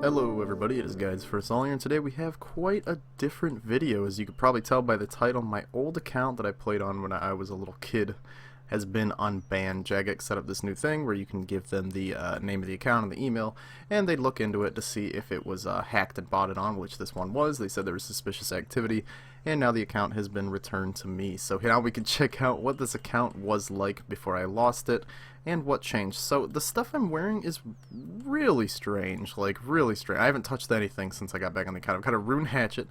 Hello everybody, it is GuidesForUsAll here, and today we have quite a different video. As you could probably tell by the title, my old account that I played on when I was a little kid has been unbanned. Jagex set up this new thing where you can give them the name of the account and the email, and they look into it to see if it was hacked and botted on, which this one was. They said there was suspicious activity, and now the account has been returned to me. So now we can check out what this account was like before I lost it, and what changed. So the stuff I'm wearing is really strange, like really strange. I haven't touched anything since I got back on the account. I've got a rune hatchet,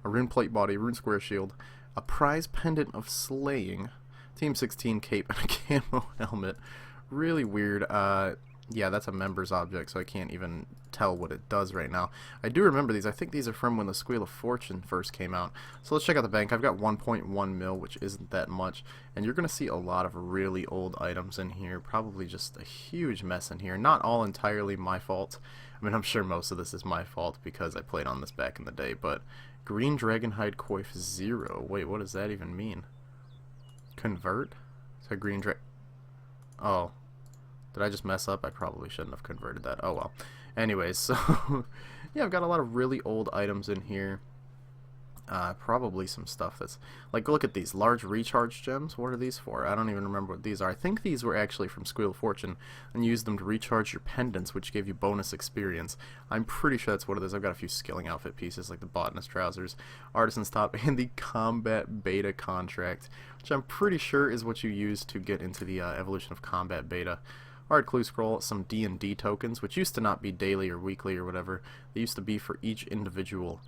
a rune plate body, a rune square shield, a prize pendant of slaying, Team 16 cape, and a camo helmet. Really weird. Yeah, that's a member's object, so I can't even tell what it does right now. I do remember these. I think these are from when the Squeal of Fortune first came out. So let's check out the bank. I've got 1.1 mil, which isn't that much. And you're going to see a lot of really old items in here. Probably just a huge mess in here. Not all entirely my fault. I mean, I'm sure most of this is my fault because I played on this back in the day. But Green Dragonhide Coif 0. Wait, what does that even mean? Convert to green Oh. Did I just mess up? I probably shouldn't have converted that. Oh well. Anyways, so yeah, I've got a lot of really old items in here. Probably some stuff that's like, look at these large recharge gems. What are these for? I don't even remember what these are. I think these were actually from Squeal of Fortune and you used them to recharge your pendants, which gave you bonus experience. I'm pretty sure that's what it is. I've got a few skilling outfit pieces like the botanist trousers, artisan's top, and the combat beta contract, which I'm pretty sure is what you use to get into the evolution of combat beta. Alright, clue scroll, some D&D tokens, which used to not be daily or weekly or whatever. They used to be for each individual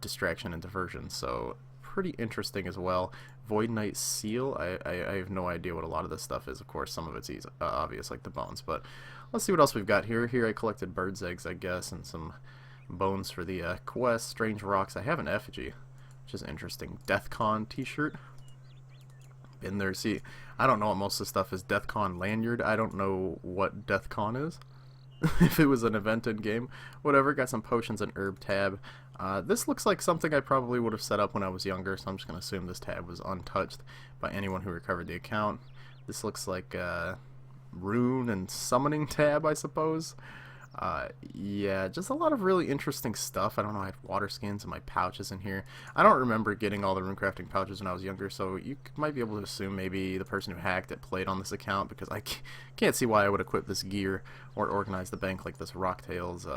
distraction and diversion, so pretty interesting as well. Void Knight Seal, I have no idea what a lot of this stuff is. Of course, some of it's easy, obvious, like the bones, but let's see what else we've got here. Here I collected bird's eggs, I guess, and some bones for the quest. Strange rocks. I have an effigy, which is interesting. DeathCon t-shirt. In there, see, I don't know what most of the stuff is. DeathCon lanyard, I don't know what DeathCon is. If it was an event in game, whatever. Got some potions and herb tab. This looks like something I probably would have set up when I was younger, so I'm just going to assume this tab was untouched by anyone who recovered the account. This looks like a rune and summoning tab, I suppose. Yeah, just a lot of really interesting stuff. I don't know, I have water skins in my pouches in here. I don't remember getting all the rune crafting pouches when I was younger, so you might be able to assume maybe the person who hacked it played on this account, because I can't see why I would equip this gear or organize the bank like this. Rocktails,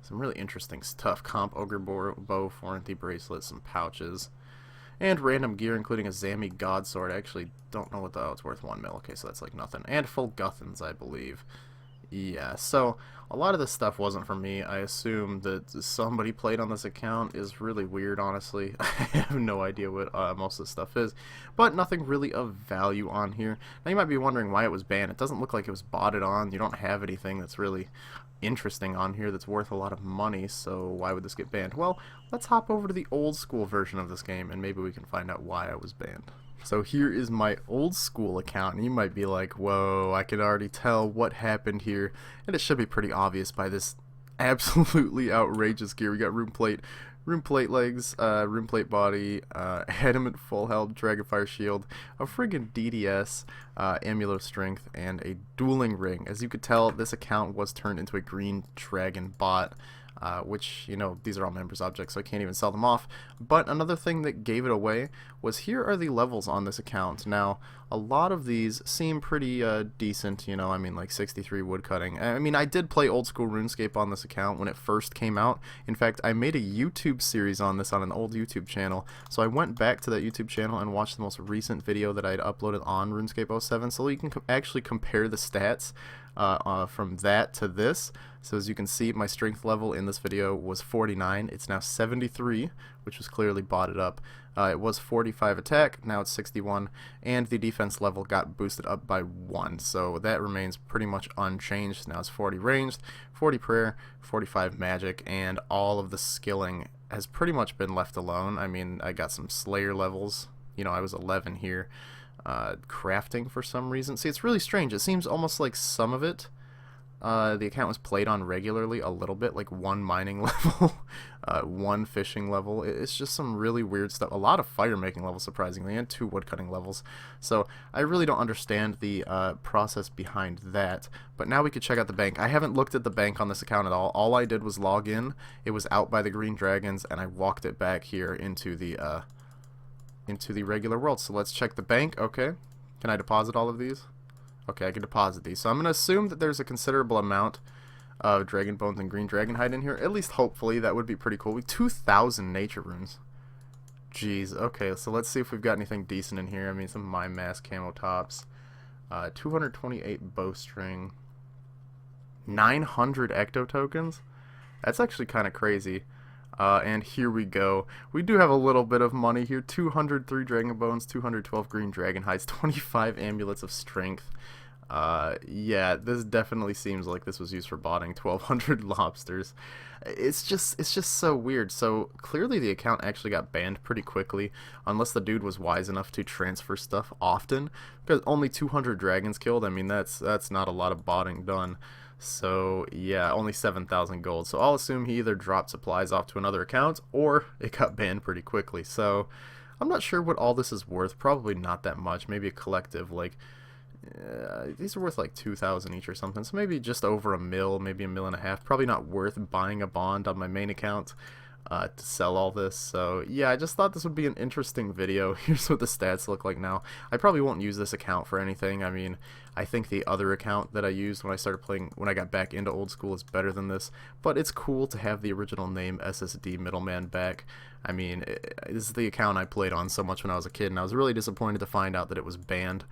some really interesting stuff. Comp Ogre Bow, Forenthi bracelet, some pouches, and random gear, including a Zami God Sword. I actually don't know what the... Oh, it's worth 1 mil. Okay, so that's like nothing. And full Guthans, I believe. Yeah, so a lot of this stuff wasn't for me. I assume that somebody played on this account. Is really weird, honestly. I have no idea what most of this stuff is, but nothing really of value on here. Now you might be wondering why it was banned. It doesn't look like it was botted on. You don't have anything that's really interesting on here that's worth a lot of money, so why would this get banned? Well, let's hop over to the old school version of this game and maybe we can find out why it was banned. So here is my old school account, and you might be like, whoa, I can already tell what happened here, and it should be pretty obvious by this absolutely outrageous gear. We got rune plate legs, rune plate body, adamant full health, dragonfire shield, a friggin' DDS, amulet of strength, and a dueling ring. As you could tell, this account was turned into a green dragon bot. Which, you know, these are all members objects, so I can't even sell them off. But another thing that gave it away was here are the levels on this account. Now, a lot of these seem pretty decent, you know, I mean, like 63 woodcutting. I mean, I did play old school RuneScape on this account when it first came out. In fact, I made a YouTube series on this on an old YouTube channel, so I went back to that YouTube channel and watched the most recent video that I had uploaded on RuneScape 07, so you can actually compare the stats from that to this. So as you can see, my strength level in this video was 49. It's now 73, which was clearly botted up. It was 45 attack, now it's 61, and the defense level got boosted up by 1, so that remains pretty much unchanged. Now it's 40 ranged, 40 prayer, 45 magic, and all of the skilling has pretty much been left alone. I mean, I got some slayer levels, you know, I was 11 here. Crafting for some reason. See, it's really strange. It seems almost like some of it the account was played on regularly a little bit, like one mining level, one fishing level. It's just some really weird stuff. A lot of fire making levels, surprisingly, and 2 woodcutting levels. So I really don't understand the process behind that. But now we could check out the bank. I haven't looked at the bank on this account at all. All I did was log in. It was out by the green dragons, and I walked it back here into the regular world. So let's check the bank. Okay, can I deposit all of these? Okay, I can deposit these. So I'm going to assume that there's a considerable amount of dragon bones and green dragon hide in here. At least hopefully. That would be pretty cool. 2,000 nature runes. Jeez. Okay, so let's see if we've got anything decent in here. I mean, some mime mask camo tops. 228 bowstring. 900 ecto tokens. That's actually kind of crazy. And here we go. We do have a little bit of money here. 203 dragon bones, 212 green dragon hides, 25 amulets of strength. Yeah, this definitely seems like this was used for botting. 1,200 lobsters. It's just so weird. So clearly the account actually got banned pretty quickly, unless the dude was wise enough to transfer stuff often. Because only 200 dragons killed. I mean, that's not a lot of botting done. So yeah, only 7,000 gold. So I'll assume he either dropped supplies off to another account or it got banned pretty quickly. So I'm not sure what all this is worth. Probably not that much. Maybe a collective, like these are worth like 2,000 each or something. So maybe just over a mil, maybe a mil and a half. Probably not worth buying a bond on my main account to sell all this. So yeah, I just thought this would be an interesting video. Here's what the stats look like now. I probably won't use this account for anything. I mean, I think the other account that I used when I started playing, when I got back into old school, is better than this, but it's cool to have the original name SSD Middleman back. I mean, this is the account I played on so much when I was a kid, and I was really disappointed to find out that it was banned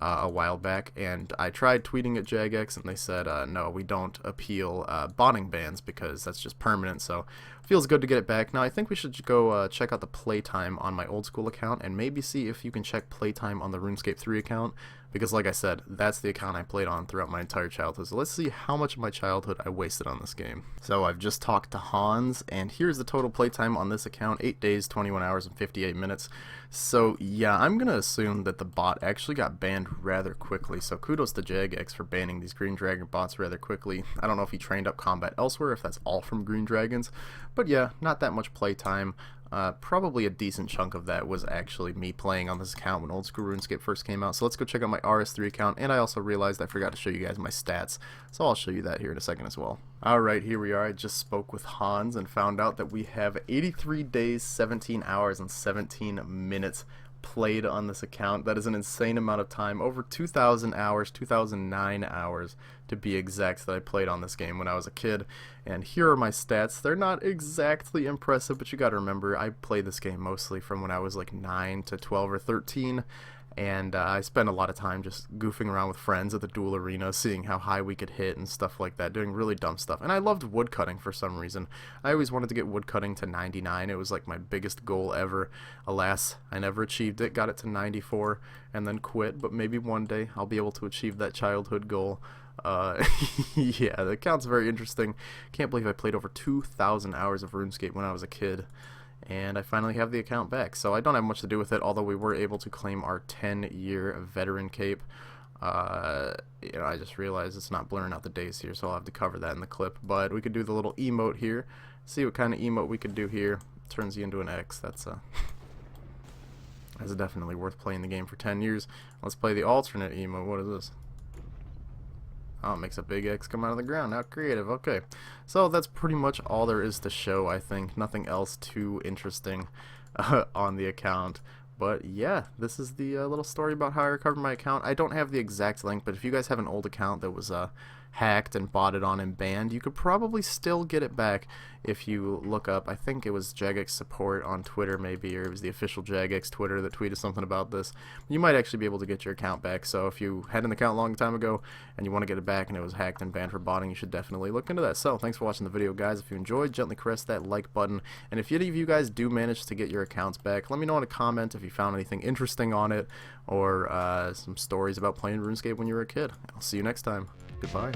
a while back. And I tried tweeting at Jagex, and they said no, we don't appeal botting bans because that's just permanent. So feels good to get it back. Now I think we should go check out the playtime on my old school account and maybe see if you can check playtime on the RuneScape 3 account, because like I said, that's the account I played on throughout my entire childhood. So let's see how much of my childhood I wasted on this game. So I've just talked to Hans, and here's the total playtime on this account: 8 days, 21 hours, and 58 minutes. So yeah, I'm gonna assume that the bot actually got banned rather quickly. So kudos to Jagex for banning these green dragon bots rather quickly. I don't know if he trained up combat elsewhere, if that's all from green dragons, but yeah, not that much playtime. Probably a decent chunk of that was actually me playing on this account when old school RuneScape first came out. So let's go check out my RS3 account, and I also realized I forgot to show you guys my stats, so I'll show you that here in a second as well. Alright, here we are. I just spoke with Hans and found out that we have 83 days, 17 hours, and 17 minutes played on this account. That is an insane amount of time, over 2,000 hours, 2,009 hours to be exact, that I played on this game when I was a kid. And here are my stats. They're not exactly impressive, but you gotta remember, I played this game mostly from when I was like 9 to 12 or 13, and I spent a lot of time just goofing around with friends at the duel arena, seeing how high we could hit and stuff like that, doing really dumb stuff. And I loved woodcutting for some reason. I always wanted to get woodcutting to 99. It was like my biggest goal ever. Alas, I never achieved it. Got it to 94 and then quit, but maybe one day I'll be able to achieve that childhood goal. Yeah, the account's very interesting. Can't believe I played over 2,000 hours of RuneScape when I was a kid, and I finally have the account back. So I don't have much to do with it, although we were able to claim our 10-year veteran cape. You know, I just realized it's not blurring out the days here, so I'll have to cover that in the clip. But we could do the little emote here. See what kind of emote we could do here. Turns you into an X. That's definitely worth playing the game for 10 years. Let's play the alternate emote. What is this? Oh, it makes a big X come out of the ground. How creative. Okay, so that's pretty much all there is to show, I think. Nothing else too interesting on the account. But yeah, this is the little story about how I recovered my account. I don't have the exact link, but if you guys have an old account that was hacked and botted on and banned, you could probably still get it back if you look up, I think it was Jagex support on Twitter maybe, or it was the official Jagex Twitter that tweeted something about this. You might actually be able to get your account back. So if you had an account a long time ago and you want to get it back and it was hacked and banned for botting, you should definitely look into that. So thanks for watching the video, guys. If you enjoyed, gently caress that like button, and if any of you guys do manage to get your accounts back, let me know in a comment if you found anything interesting on it, or some stories about playing RuneScape when you were a kid. I'll see you next time. Goodbye.